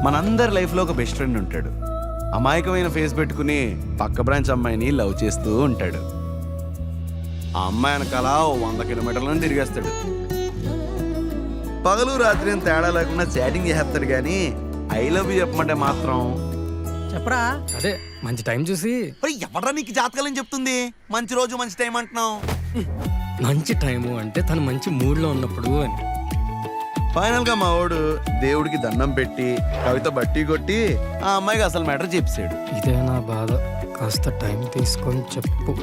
మనందరి లైఫ్లో ఒక బెస్ట్ ఫ్రెండ్ ఉంటాడు. అమాయకమైన ఫేస్ పెట్టుకుని పక్క బ్రాంచ్ అమ్మాయిని లవ్ చేస్తూ ఉంటాడు. ఆ అమ్మాయి వెనకాల 100 కిలోమీటర్లను తిరిగేస్తాడు. పగలు రాత్రి అని తేడా లేకుండా చాటింగ్ చేస్తాడు, కానీ ఐ లవ్ యూ చెప్పమంటే మాత్రం చెప్పరా. అదే మంచి టైం చూసి. ఎవడరా నీకు జాతకాలని చెప్తుంది? మంచి రోజు మంచి టైం అంటున్నావు. మంచి టైము అంటే తను మంచి మూడ్లో ఉన్నప్పుడు అని. ఫైనల్ గా మా వాడు దేవుడికి దండం పెట్టి కవిత బట్టి కొట్టి ఆ అమ్మాయికి అసలు మ్యాటర్ చెప్పాడు. ఇదే నా బాధ, కాస్త టైం తీసుకొని చెప్పు.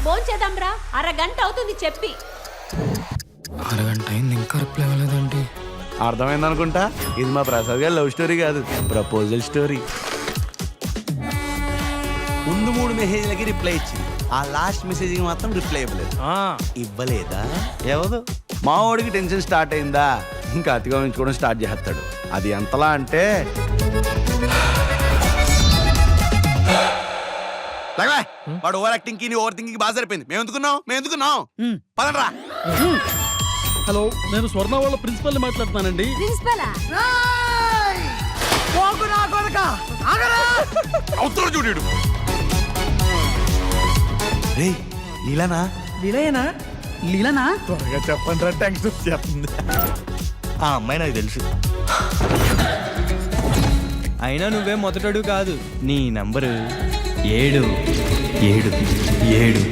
భోంచేద్దాంరా, అరగంట అవుతుంది చెప్పి. అరగంట అయింది ఇంకా రిప్లై అవ్వలేదండి. అర్థమైంది అనుకుంటా. ఇది మా ప్రసాద్ గారి లవ్ స్టోరీ కాదు, ప్రపోజల్ స్టోరీ. ముందు 3 మెసేజ్లకి రిప్లై ఇచ్చింది, ఆ లాస్ట్ మెసేజ్కి మాత్రం రిప్లై ఇవ్వలేదు. ఇవ్వలేదా? ఎవరు? మా వాడికి టెన్షన్ స్టార్ట్ అయిందా, ఇంకా అతిగా ఉంచుకోవడం స్టార్ట్ చేస్తాడు. అది ఎంతలా అంటే వాడు ఓవర్ యాక్టింగ్ కి ఓవర్ థింకింగ్ బాగా సరిపోయింది. మేము ఎందుకున్నాం పదండ్రా. హలో, నేను స్వర్ణ వాళ్ళ ప్రిన్సిపల్ మాట్లాడుతున్నానండి. చూడు రే, లీలానా? లీలయేనా? లీలనా? త్వరగా చెప్పండి రా, టెన్షన్ వచ్చేస్తుంది. ఆ అమ్మాయి నాకు తెలుసు. అయినా నువ్వే మొదటడు కాదు. నీ నంబరు 777.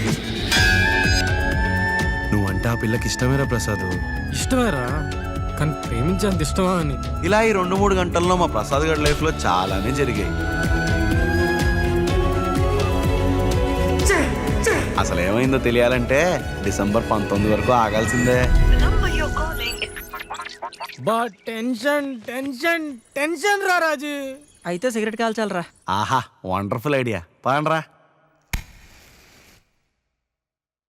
నువ్వంటే ఆ పిల్లకి ఇష్టమేరా ప్రసాద్? ఇష్టమేరా, కానీ ప్రేమించేంత ఇష్టమా అని. ఇలా ఈ 2-3 గంటల్లో మా ప్రసాద్ గారి లైఫ్ లో చాలానే జరిగాయి. అసలు ఏమైందో తెలియాలంటే డిసెంబర్ 19 వరకు ఆగాల్సిందే. బా టెన్షన్ టెన్షన్ టెన్షన్ రా రాజు. అయితే సిగరెట్ కాల్చాలరా. ఆహా, వండర్ఫుల్ ఐడియా. పదండ్రా.